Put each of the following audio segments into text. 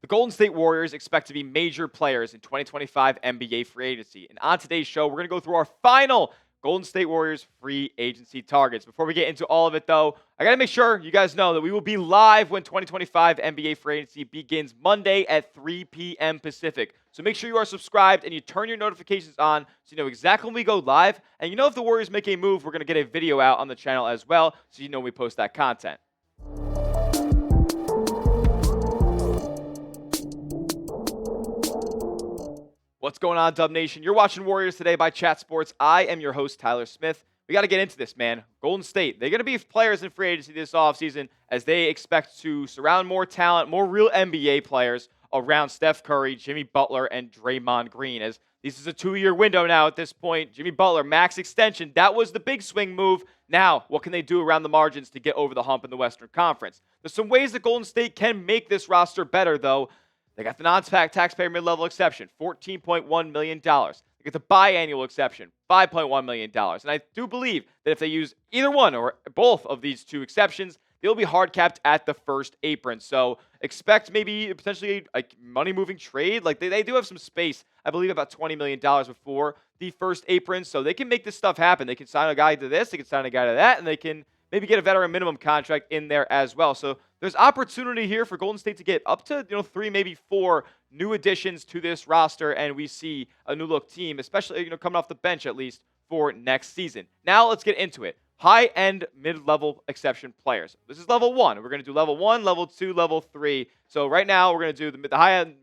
The Golden State Warriors expect to be major players in 2025 NBA free agency. And on today's show, we're going to go through our final Golden State Warriors free agency targets. Before we get into all of it, though, I got to make sure you guys know that we will be live when 2025 NBA free agency begins Monday at 3 p.m. Pacific. So make sure you are subscribed and you turn your notifications on so you know exactly when we go live. And you know if the Warriors make a move, we're going to get a video out on the channel as well so you know when we post that content. What's going on, Dub Nation? You're watching Warriors Today by Chat Sports. I am your host, Tyler Smith. We got to get into this, man. Golden State, they're going to be players in free agency this offseason as they expect to surround more talent, more real NBA players around Steph Curry, Jimmy Butler, and Draymond Green. As this is a 2-year window now at this point. Jimmy Butler, max extension. That was the big swing move. Now, what can they do around the margins to get over the hump in the Western Conference? There's some ways that Golden State can make this roster better, though. They got the non-taxpayer mid-level exception, $14.1 million. They get the biannual exception, $5.1 million. And I do believe that if they use either one or both of these two exceptions, they'll be hard capped at the first apron. So expect maybe potentially a money-moving trade. Like they do have some space, I believe about $20 million before the first apron. So they can make this stuff happen. They can sign a guy to this, they can sign a guy to that, and they can maybe get a veteran minimum contract in there as well. So there's opportunity here for Golden State to get up to 3, maybe 4 new additions to this roster, and we see a new look team, especially coming off the bench at least for next season. Now let's get into it. High-end, mid-level exception players. This is level 1. We're going to do level 1, level 2, level 3. So right now we're going to do the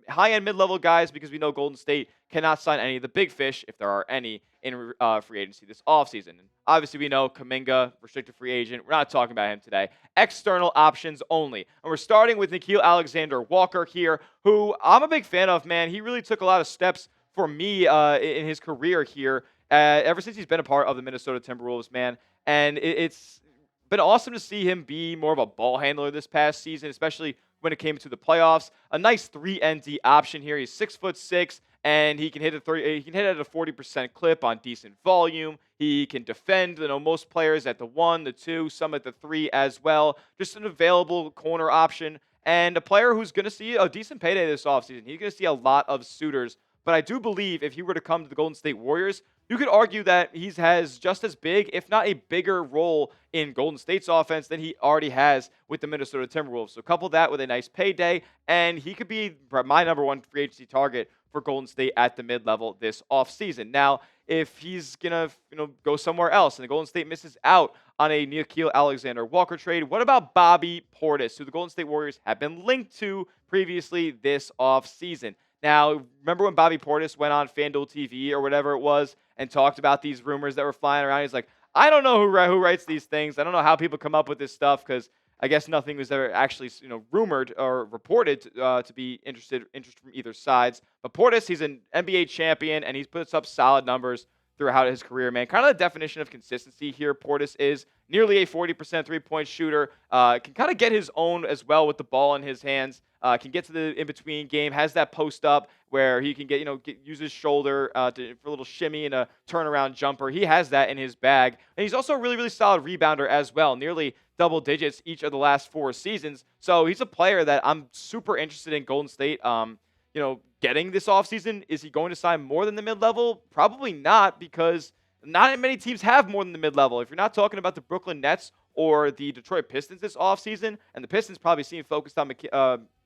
high-end, mid-level guys because we know Golden State cannot sign any of the big fish, if there are any, in free agency this offseason. And obviously we know Kuminga, restricted free agent. We're not talking about him today. External options only. And we're starting with Nickeil Alexander-Walker here, who I'm a big fan of, man. He really took a lot of steps for me in his career here ever since he's been a part of the Minnesota Timberwolves, man. And it's been awesome to see him be more of a ball handler this past season, especially when it came to the playoffs. A nice 3-and-D option here. He's 6'6", and he can hit at a 40% clip on decent volume. He can defend, most players at the 1, the 2, some at the 3 as well. Just an available corner option and a player who's going to see a decent payday this offseason. He's going to see a lot of suitors. But I do believe if he were to come to the Golden State Warriors, you could argue that he has just as big, if not a bigger role in Golden State's offense than he already has with the Minnesota Timberwolves. So couple that with a nice payday, and he could be my number 1 free agency target for Golden State at the mid-level this offseason. Now, if he's going to go somewhere else and the Golden State misses out on a Nickeil Alexander-Walker trade, what about Bobby Portis, who the Golden State Warriors have been linked to previously this offseason? Now, remember when Bobby Portis went on FanDuel TV or whatever it was and talked about these rumors that were flying around? He's like, I don't know who writes these things. I don't know how people come up with this stuff because I guess nothing was ever actually rumored or reported to be interest from either sides. But Portis, he's an NBA champion, and he's put up solid numbers throughout his career, man. Kind of the definition of consistency here. Portis is nearly a 40% three-point shooter. Can kind of get his own as well with the ball in his hands. Can get to the in-between game, has that post up where he can use his shoulder for a little shimmy and a turnaround jumper. He has that in his bag. And he's also a really, really solid rebounder as well, nearly double digits each of the last 4 seasons. So he's a player that I'm super interested in Golden State getting this offseason. Is he going to sign more than the mid-level? Probably not, because not many teams have more than the mid-level. If you're not talking about the Brooklyn Nets or the Detroit Pistons this offseason, and the Pistons probably seem focused on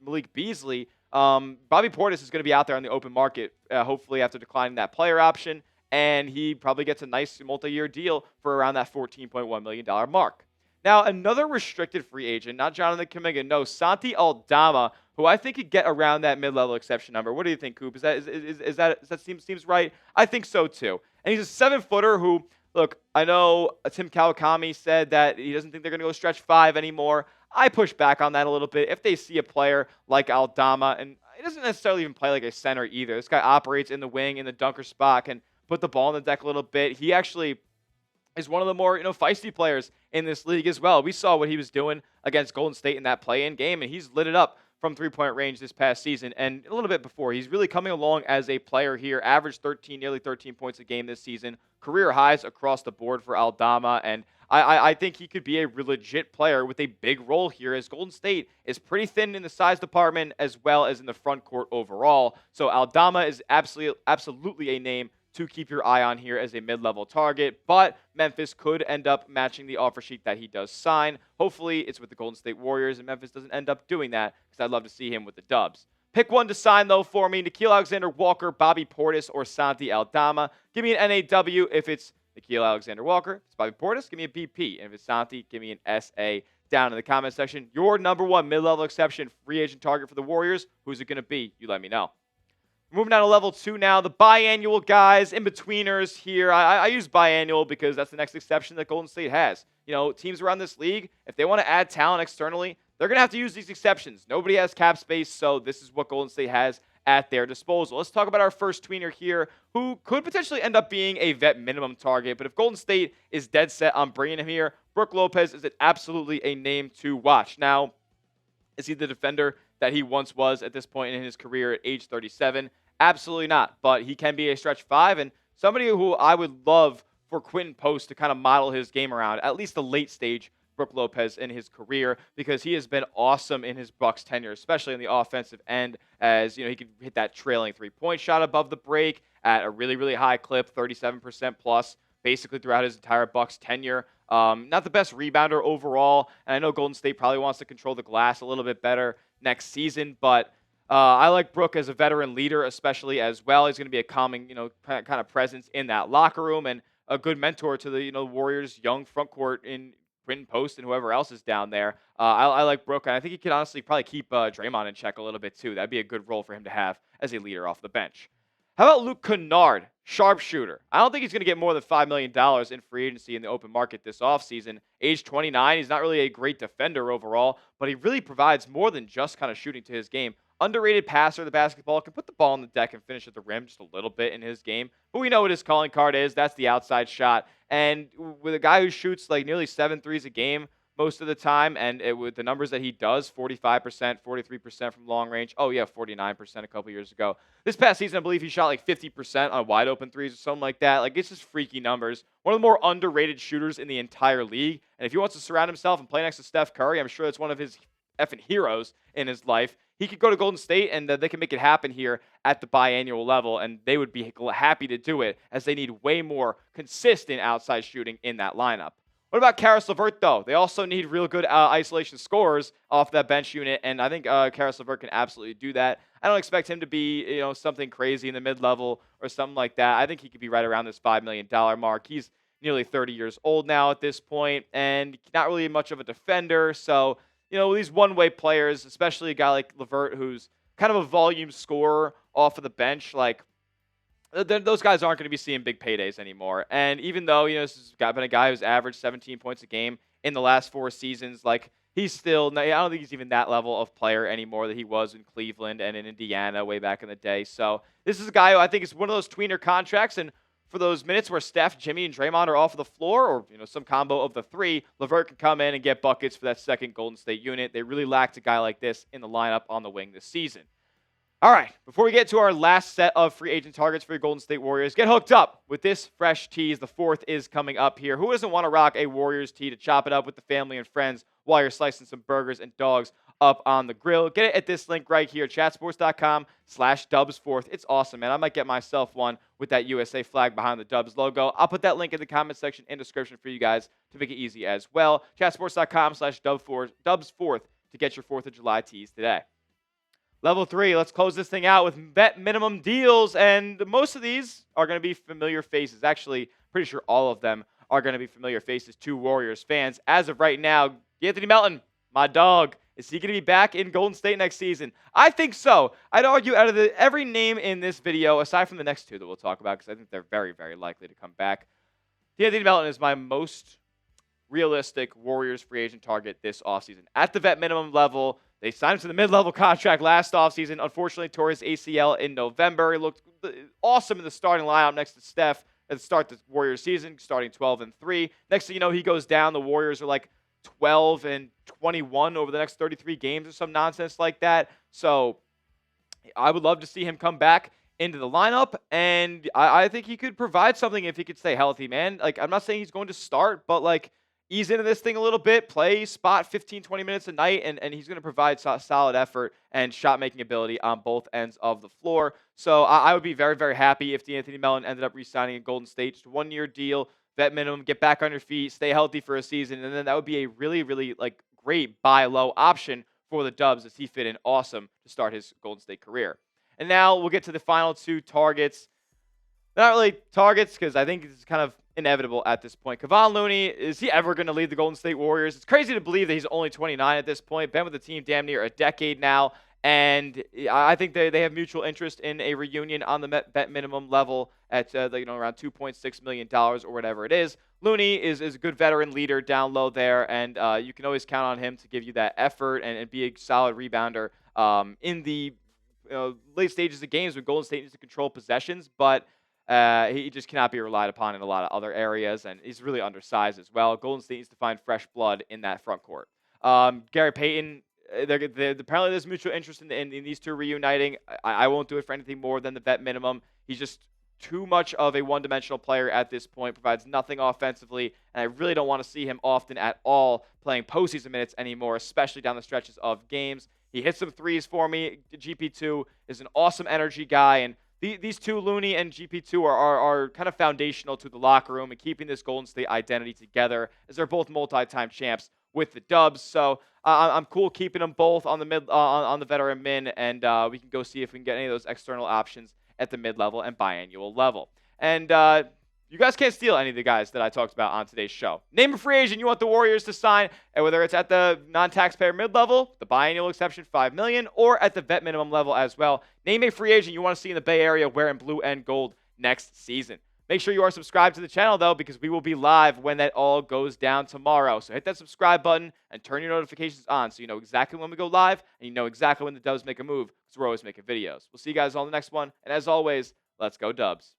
Malik Beasley, Bobby Portis is going to be out there on the open market, hopefully after declining that player option, and he probably gets a nice multi-year deal for around that $14.1 million mark. Now, another restricted free agent, not Jonathan Kuminga, no, Santi Aldama, who I think could get around that mid-level exception number. What do you think, Coop? Is that seems right? I think so too. And he's a 7-footer who, look, I know Tim Kawakami said that he doesn't think they're going to go stretch 5 anymore. I push back on that a little bit. If they see a player like Aldama, and he doesn't necessarily even play like a center either. This guy operates in the wing, in the dunker spot, can put the ball on the deck a little bit. He actually is one of the more feisty players in this league as well. We saw what he was doing against Golden State in that play-in game, and he's lit it up from three-point range this past season and a little bit before. He's really coming along as a player here. Averaged nearly 13 points a game this season. Career highs across the board for Aldama, and I think he could be a legit player with a big role here, as Golden State is pretty thin in the size department as well as in the front court overall. So Aldama is absolutely a name to keep your eye on here as a mid-level target, but Memphis could end up matching the offer sheet that he does sign. Hopefully, it's with the Golden State Warriors, and Memphis doesn't end up doing that, because I'd love to see him with the Dubs. Pick one to sign, though, for me. Nickeil Alexander-Walker, Bobby Portis, or Santi Aldama. Give me an NAW if it's Nickeil Alexander-Walker. If it's Bobby Portis, give me a BP. And if it's Santi, give me an SA down in the comment section. Your number one mid-level exception free agent target for the Warriors. Who's it going to be? You let me know. Moving down to level 2 now, the biannual guys, in-betweeners here. I use biannual because that's the next exception that Golden State has. You know, teams around this league, if they want to add talent externally, they're going to have to use these exceptions. Nobody has cap space, so this is what Golden State has at their disposal. Let's talk about our first tweener here, who could potentially end up being a vet minimum target. But if Golden State is dead set on bringing him here, Brook Lopez is absolutely a name to watch. Now, is he the defender that he once was at this point in his career at age 37? Absolutely not. But he can be a stretch 5, and somebody who I would love for Quentin Post to kind of model his game around, at least the late stage Brook Lopez in his career, because he has been awesome in his Bucks tenure, especially in the offensive end, as you know, he could hit that trailing three-point shot above the break at a really, really high clip, 37% plus, basically throughout his entire Bucks tenure. Not the best rebounder overall, and I know Golden State probably wants to control the glass a little bit better next season, but I like Brook as a veteran leader, especially as well. He's going to be a calming, kind of presence in that locker room and a good mentor to the, Warriors' young front court in Quentin Post and whoever else is down there. I like Brook, and I think he could honestly probably keep Draymond in check a little bit too. That'd be a good role for him to have as a leader off the bench. How about Luke Kennard, sharpshooter? I don't think he's going to get more than $5 million in free agency in the open market this offseason. Age 29, he's not really a great defender overall, but he really provides more than just kind of shooting to his game. Underrated passer of the basketball, can put the ball on the deck and finish at the rim just a little bit in his game. But we know what his calling card is. That's the outside shot. And with a guy who shoots like nearly 7 threes a game most of the time, and with the numbers that he does, 45%, 43% from long range. Oh, yeah, 49% a couple years ago. This past season, I believe he shot like 50% on wide open threes or something like that. Like, it's just freaky numbers. One of the more underrated shooters in the entire league. And if he wants to surround himself and play next to Steph Curry, I'm sure that's one of his effing heroes in his life. He could go to Golden State, and they can make it happen here at the biannual level, and they would be happy to do it, as they need way more consistent outside shooting in that lineup. What about Caris LeVert, though? They also need real good isolation scorers off that bench unit, and I think Caris LeVert can absolutely do that. I don't expect him to be, something crazy in the mid-level or something like that. I think he could be right around this $5 million mark. He's nearly 30 years old now at this point, and not really much of a defender, so these one-way players, especially a guy like LeVert, who's kind of a volume scorer off of the bench, like those guys aren't going to be seeing big paydays anymore. And even though this has been a guy who's averaged 17 points a game in the last 4 seasons, like he's still, I don't think he's even that level of player anymore that he was in Cleveland and in Indiana way back in the day. So this is a guy who I think is one of those tweener contracts, and for those minutes where Steph, Jimmy, and Draymond are off of the floor, or some combo of the 3, LeVert can come in and get buckets for that second Golden State unit. They really lacked a guy like this in the lineup on the wing this season. All right, before we get to our last set of free agent targets for your Golden State Warriors, get hooked up with this fresh tease. The 4th is coming up here. Who doesn't want to rock a Warriors tee to chop it up with the family and friends while you're slicing some burgers and dogs up on the grill? Get it at this link right here, chatsports.com/Dubs4th. It's awesome, man. I might get myself one with that USA flag behind the Dubs logo. I'll put that link in the comment section and description for you guys to make it easy as well. Chatsports.com/Dubs4th to get your 4th of July tees today. Level 3, let's close this thing out with vet minimum deals, and most of these are going to be familiar faces. Actually, pretty sure all of them are going to be familiar faces to Warriors fans. As of right now, Anthony Melton, my dog, is he going to be back in Golden State next season? I think so. I'd argue out of every name in this video, aside from the next 2 that we'll talk about, because I think they're very, very likely to come back, Anthony Melton is my most realistic Warriors free agent target this offseason. At the vet minimum level, they signed him to the mid-level contract last offseason. Unfortunately, tore his ACL in November. He looked awesome in the starting lineup next to Steph at the start of the Warriors season, starting 12-3. Next thing you know, he goes down. The Warriors are like 12-21 over the next 33 games or some nonsense like that. So I would love to see him come back into the lineup, and I think he could provide something if he could stay healthy, man. Like, I'm not saying he's going to start, but like, ease into this thing a little bit, play spot 15, 20 minutes a night, and he's going to provide solid effort and shot making ability on both ends of the floor. So I would be very, very happy if D'Anthony Melton ended up re-signing in Golden State. Just a 1-year deal, vet minimum, get back on your feet, stay healthy for a season, and then that would be a really, really like great buy low option for the Dubs as he fit in awesome to start his Golden State career. And now we'll get to the final two targets. They're not really targets because I think it's kind of inevitable at this point. Kevon Looney, is he ever going to lead the Golden State Warriors? It's crazy to believe that he's only 29 at this point. Been with the team damn near a decade now. And I think they have mutual interest in a reunion on the vet minimum level at around $2.6 million or whatever it is. Looney is a good veteran leader down low there, and you can always count on him to give you that effort and be a solid rebounder in the late stages of games when Golden State needs to control possessions. But he just cannot be relied upon in a lot of other areas, and he's really undersized as well. Golden State needs to find fresh blood in that front court. Gary Payton, apparently there's mutual interest in these two reuniting. I won't do it for anything more than the vet minimum. He's just too much of a one-dimensional player at this point, provides nothing offensively, and I really don't want to see him often at all playing postseason minutes anymore, especially down the stretches of games. He hits some threes for me. GP2 is an awesome energy guy, and these two, Looney and GP2, are kind of foundational to the locker room and keeping this Golden State identity together, as they're both multi-time champs with the Dubs. So I'm cool keeping them both on the on the veteran min, and we can go see if we can get any of those external options at the mid-level and biannual level. And you guys can't steal any of the guys that I talked about on today's show. Name a free agent you want the Warriors to sign, and whether it's at the non-taxpayer mid-level, the biannual exception $5 million, or at the vet minimum level as well. Name a free agent you want to see in the Bay Area wearing blue and gold next season. Make sure you are subscribed to the channel, though, because we will be live when that all goes down tomorrow. So hit that subscribe button and turn your notifications on so you know exactly when we go live and you know exactly when the Dubs make a move, because we're always making videos. We'll see you guys on the next one. And as always, let's go Dubs.